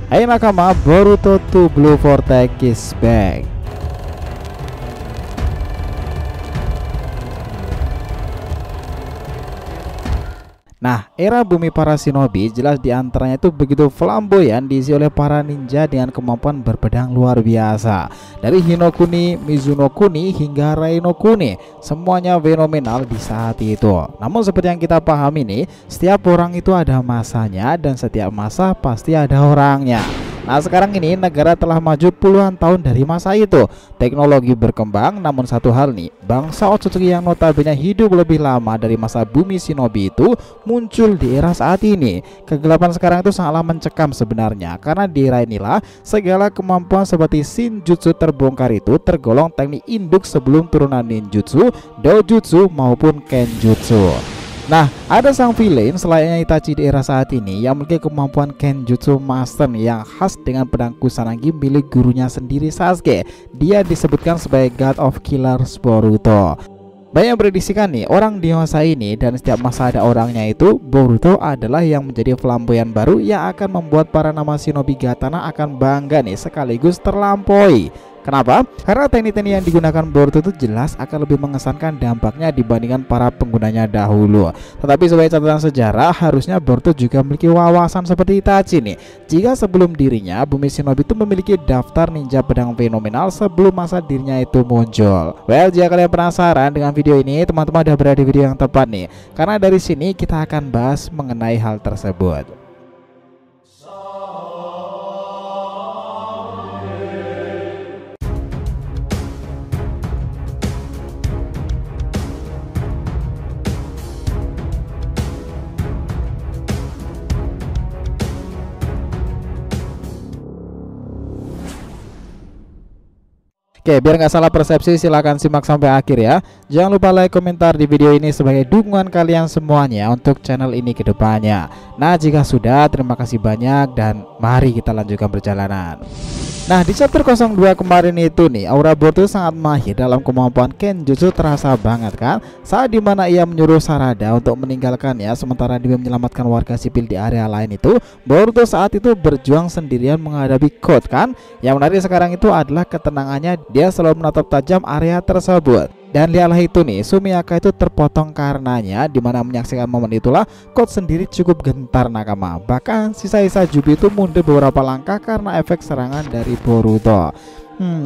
Hai nakama, Boruto 2 Blue Vortex is back. Nah, era bumi para shinobi jelas diantaranya itu begitu flamboyan, diisi oleh para ninja dengan kemampuan berpedang luar biasa. Dari Hinokuni, Mizunokuni hingga Rainokuni, semuanya fenomenal di saat itu. Namun seperti yang kita pahami nih, setiap orang itu ada masanya dan setiap masa pasti ada orangnya. Nah sekarang ini negara telah maju puluhan tahun dari masa itu. Teknologi berkembang, namun satu hal nih, bangsa Otsutsuki yang notabene hidup lebih lama dari masa bumi shinobi itu muncul di era saat ini. Kegelapan sekarang itu sangatlah mencekam sebenarnya, karena di era inilah segala kemampuan seperti Shinjutsu terbongkar itu tergolong teknik induk sebelum turunan ninjutsu, dojutsu maupun kenjutsu. Nah, ada sang villain selayaknya Itachi di era saat ini yang memiliki kemampuan Kenjutsu Master yang khas dengan pedang Kusanagi milik gurunya sendiri Sasuke. Dia disebutkan sebagai God of Killers Boruto. Banyak yang prediksikan nih, orang di masa ini dan setiap masa ada orangnya itu, Boruto adalah yang menjadi flamboyan baru yang akan membuat para nama shinobi Gatana akan bangga nih sekaligus terlampaui. Kenapa? Karena teknik-teknik yang digunakan Boruto itu jelas akan lebih mengesankan dampaknya dibandingkan para penggunanya dahulu. Tetapi sebagai catatan sejarah, harusnya Boruto juga memiliki wawasan seperti Itachi nih. Jika sebelum dirinya, bumi shinobi itu memiliki daftar ninja pedang fenomenal sebelum masa dirinya itu muncul. Well, jika kalian penasaran dengan video ini, teman-teman udah berada di video yang tepat nih. Karena dari sini kita akan bahas mengenai hal tersebut. Oke, biar nggak salah persepsi silahkan simak sampai akhir ya. Jangan lupa like, komentar di video ini sebagai dukungan kalian semuanya untuk channel ini ke depannya. Nah jika sudah, terima kasih banyak dan mari kita lanjutkan perjalanan. Nah di chapter 02 kemarin itu nih, aura Boruto sangat mahir dalam kemampuan Kenjutsu terasa banget kan, saat dimana ia menyuruh Sarada untuk meninggalkannya sementara dia menyelamatkan warga sipil di area lain itu. Boruto saat itu berjuang sendirian menghadapi Code kan. Yang menarik sekarang itu adalah ketenangannya, dia selalu menatap tajam area tersebut. Dan lihatlah itu nih, Sumiaka itu terpotong karenanya, dimana menyaksikan momen itulah Code sendiri cukup gentar nakama. Bahkan sisa-sisa Jubi itu mundur beberapa langkah karena efek serangan dari Boruto.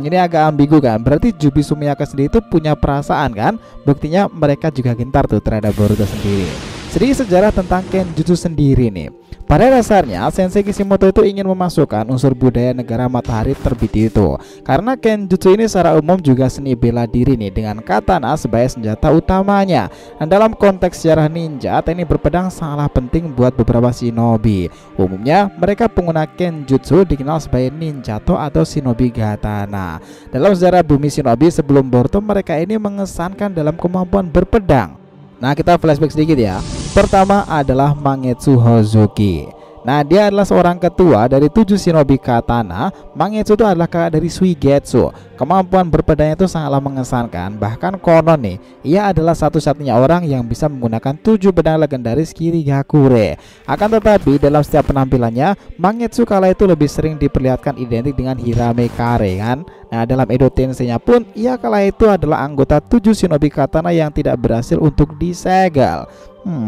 Ini agak ambigu kan, berarti Jubi Sumiaka sendiri itu punya perasaan kan. Buktinya mereka juga gentar tuh terhadap Boruto sendiri. Sedikit sejarah tentang Kenjutsu sendiri nih. Pada dasarnya Sensei Kishimoto itu ingin memasukkan unsur budaya negara matahari terbit itu, karena Kenjutsu ini secara umum juga seni bela diri nih dengan katana sebagai senjata utamanya. Dan dalam konteks sejarah ninja, teknik berpedang sangatlah penting buat beberapa shinobi. Umumnya mereka pengguna Kenjutsu dikenal sebagai ninjato atau shinobi gatana. Dalam sejarah bumi shinobi sebelum Boruto, mereka ini mengesankan dalam kemampuan berpedang. Nah kita flashback sedikit ya. Pertama adalah Mangetsu Hozuki. Nah dia adalah seorang ketua dari 7 shinobi katana. Mangetsu itu adalah kakak dari Suigetsu. Kemampuan berpedangnya itu sangatlah mengesankan. Bahkan konon nih, ia adalah satu-satunya orang yang bisa menggunakan 7 pedang legendaris Kirigakure. Akan tetapi dalam setiap penampilannya, Mangetsu kala itu lebih sering diperlihatkan identik dengan Hirame Kare kan. Nah dalam Edo Tensei-nya pun, ia kala itu adalah anggota 7 shinobi katana yang tidak berhasil untuk disegel.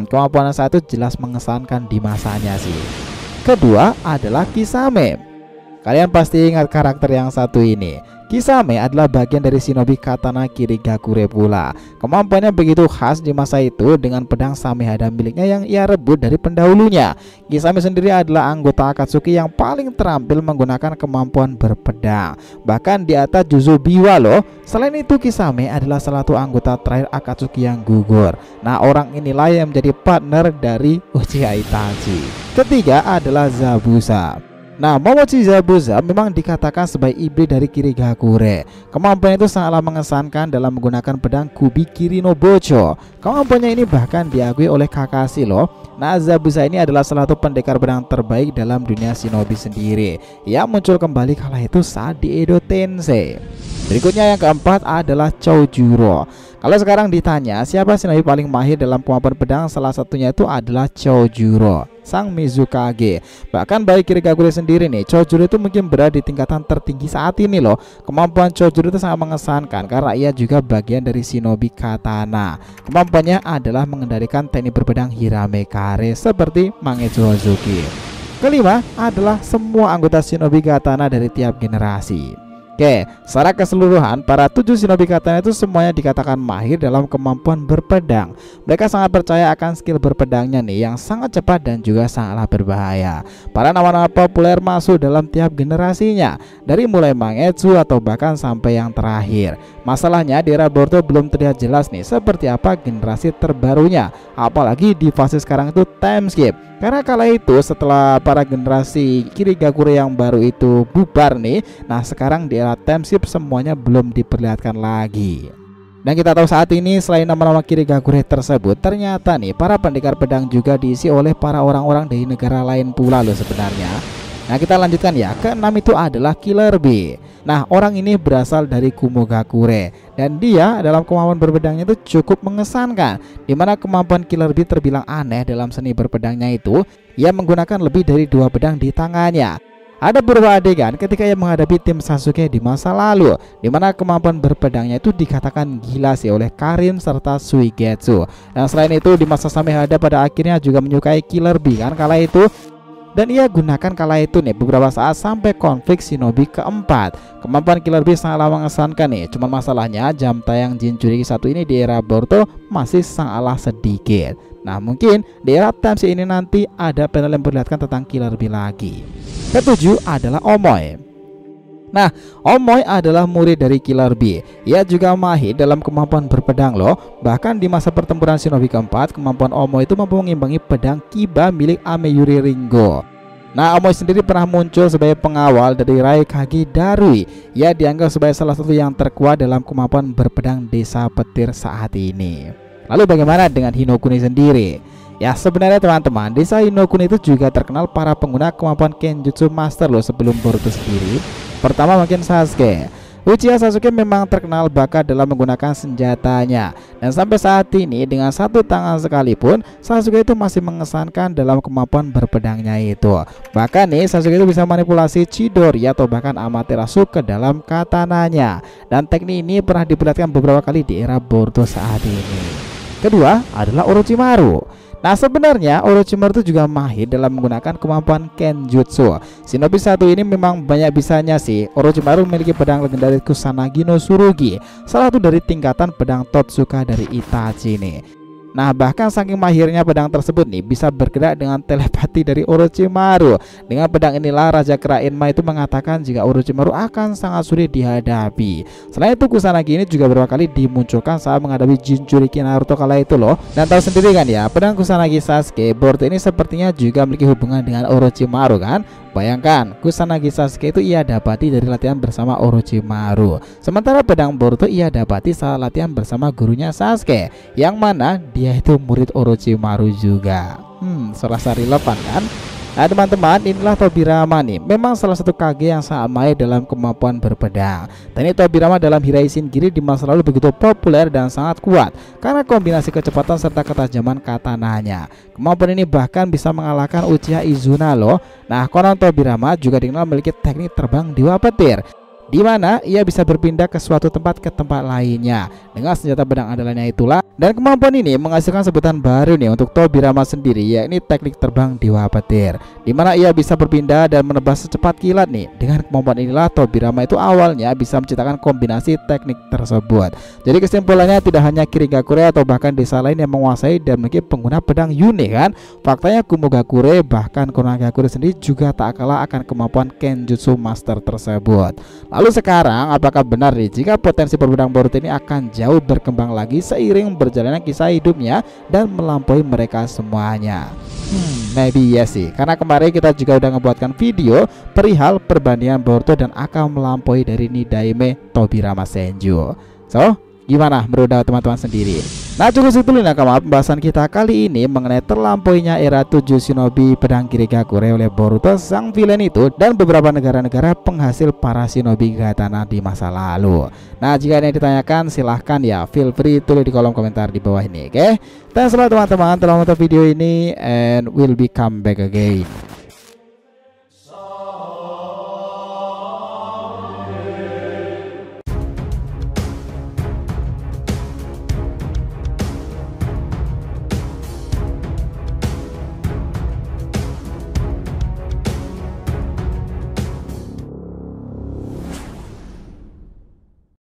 Kemampuan saat itu jelas mengesankan di masanya sih. Kedua adalah Kisame. Kalian pasti ingat karakter yang satu ini. Kisame adalah bagian dari shinobi katana Kirigakure pula. Kemampuannya begitu khas di masa itu dengan pedang Samehada miliknya yang ia rebut dari pendahulunya. Kisame sendiri adalah anggota Akatsuki yang paling terampil menggunakan kemampuan berpedang, bahkan di atas Juzo Biwa loh. Selain itu Kisame adalah salah satu anggota terakhir Akatsuki yang gugur. Nah orang inilah yang menjadi partner dari Uchiha Itachi. Ketiga adalah Zabuza. Nah, Momochi Zabuza memang dikatakan sebagai iblis dari Kirigakure. Kemampuannya itu sangatlah mengesankan dalam menggunakan pedang Kubi Kirino Bocho. Kemampuannya ini bahkan diakui oleh Kakashi loh. Nah, Zabuza ini adalah salah satu pendekar pedang terbaik dalam dunia shinobi sendiri. Ia muncul kembali kala itu saat di Edo Tensei. Berikutnya yang keempat adalah Chojuro. Kalau sekarang ditanya siapa shinobi paling mahir dalam kemampuan pedang, salah satunya itu adalah Chojuro, sang Mizukage. Bahkan bagi Kirigakure sendiri nih, Chojuro itu mungkin berada di tingkatan tertinggi saat ini loh. Kemampuan Chojuro itu sangat mengesankan karena ia juga bagian dari shinobi katana. Kemampuannya adalah mengendalikan teknik berpedang Hiramekare seperti Mangetsu Hozuki. Kelima adalah semua anggota shinobi katana dari tiap generasi. Oke, secara keseluruhan para 7 shinobi katana itu semuanya dikatakan mahir dalam kemampuan berpedang. Mereka sangat percaya akan skill berpedangnya nih yang sangat cepat dan juga sangatlah berbahaya. Para nama-nama populer masuk dalam tiap generasinya, dari mulai Mangetsu atau bahkan sampai yang terakhir. Masalahnya di era Boruto belum terlihat jelas nih seperti apa generasi terbarunya, apalagi di fase sekarang itu time skip. Karena kala itu setelah para generasi Kirigakure yang baru itu bubar nih, nah sekarang di era time skip semuanya belum diperlihatkan lagi. Dan kita tahu saat ini selain nama-nama Kirigakure tersebut, ternyata nih para pendekar pedang juga diisi oleh para orang-orang dari negara lain pula loh sebenarnya. Nah kita lanjutkan ya, keenam itu adalah Killer Bee. Nah orang ini berasal dari Kumogakure dan dia dalam kemampuan berpedangnya itu cukup mengesankan, dimana kemampuan Killer Bee terbilang aneh dalam seni berpedangnya itu. Ia menggunakan lebih dari 2 pedang di tangannya. Ada beberapa adegan ketika ia menghadapi tim Sasuke di masa lalu, dimana kemampuan berpedangnya itu dikatakan gila sih oleh Karin serta Suigetsu. Dan selain itu di masa Samehada pada akhirnya juga menyukai Killer Bee kan kala itu. Dan ia gunakan kala itu nih beberapa saat sampai konflik shinobi keempat. Kemampuan Killer Bee sangatlah mengesankan nih. Cuman masalahnya jam tayang Jinchuriki 1 ini di era Boruto masih sangatlah sedikit. Nah mungkin di era Times ini nanti ada panel yang memperlihatkan tentang Killer Bee lagi. Ketujuh adalah Omoi. Nah, Omoi adalah murid dari Killer Bee. Ia juga mahir dalam kemampuan berpedang loh. Bahkan di masa pertempuran shinobi keempat, kemampuan Omoi itu mampu mengimbangi pedang Kiba milik Ameyuri Ringo. Nah, Omoi sendiri pernah muncul sebagai pengawal dari Raikage Darui. Ia dianggap sebagai salah satu yang terkuat dalam kemampuan berpedang desa petir saat ini. Lalu bagaimana dengan Hinokuni sendiri? Ya sebenarnya teman-teman, desa Hinokuni itu juga terkenal para pengguna kemampuan Kenjutsu Master loh sebelum Boruto sendiri. Pertama mungkin Sasuke. Uchiha Sasuke memang terkenal bakat dalam menggunakan senjatanya. Dan sampai saat ini dengan 1 tangan sekalipun Sasuke itu masih mengesankan dalam kemampuan berpedangnya itu. Bahkan nih Sasuke itu bisa manipulasi Chidori atau bahkan Amaterasu ke dalam katananya. Dan teknik ini pernah diperlihatkan beberapa kali di era Boruto saat ini. Kedua adalah Orochimaru. Nah sebenarnya Orochimaru itu juga mahir dalam menggunakan kemampuan Kenjutsu. Shinobi 1 ini memang banyak bisanya sih. Orochimaru memiliki pedang legendaris Kusanagi no Tsurugi, salah satu dari tingkatan pedang Totsuka dari Itachi nih. Nah bahkan saking mahirnya pedang tersebut nih bisa bergerak dengan telepati dari Orochimaru. Dengan pedang inilah Raja Kera Enma itu mengatakan jika Orochimaru akan sangat sulit dihadapi. Selain itu Kusanagi ini juga beberapa kali dimunculkan saat menghadapi Jinchuriki Naruto kala itu loh. Dan tahu sendiri kan ya, pedang Kusanagi Sasuke Boruto ini sepertinya juga memiliki hubungan dengan Orochimaru kan. Bayangkan Kusanagi Sasuke itu ia dapati dari latihan bersama Orochimaru. Sementara pedang Boruto ia dapati saat latihan bersama gurunya Sasuke, yang mana dia itu murid Orochimaru juga. Serasa relevan kan? Nah teman-teman, inilah Tobirama nih. Memang salah satu kage yang sangat mahir dalam kemampuan berpedang. Teknik Tobirama dalam Hiraishin Giri di masa lalu begitu populer dan sangat kuat karena kombinasi kecepatan serta ketajaman katananya. Kemampuan ini bahkan bisa mengalahkan Uchiha Izuna loh. Nah konon Tobirama juga dikenal memiliki teknik terbang dewa petir, di mana ia bisa berpindah ke suatu tempat ke tempat lainnya dengan senjata pedang andalannya itulah. Dan kemampuan ini menghasilkan sebutan baru nih untuk Tobirama sendiri, yakni teknik terbang dewa petir, di mana ia bisa berpindah dan menebas secepat kilat nih. Dengan kemampuan inilah Tobirama itu awalnya bisa menciptakan kombinasi teknik tersebut. Jadi kesimpulannya tidak hanya Kirigakure atau bahkan desa lain yang menguasai dan memiliki pengguna pedang unik kan. Faktanya Kumogakure bahkan Konagakure sendiri juga tak kalah akan kemampuan Kenjutsu Master tersebut. Lalu sekarang apakah benar nih jika potensi berpedang Boruto ini akan jauh berkembang lagi seiring berjalannya kisah hidupnya dan melampaui mereka semuanya? Maybe yes sih, karena kemarin kita juga udah ngebuatkan video perihal perbandingan Boruto dan akan melampaui dari Nidaime Tobirama Senju. So Gimana menurut teman-teman sendiri? Nah, cukup segitu ya kawan pembahasan kita kali ini mengenai terlampauinya era 7 shinobi pedang Kirigakure oleh Boruto sang villain itu dan beberapa negara-negara penghasil para shinobi katana di masa lalu. Nah, jika ada yang ditanyakan silahkan ya, feel free tulis di kolom komentar di bawah ini. Oke, thanks teman-teman telah menonton video ini and we'll be come back again.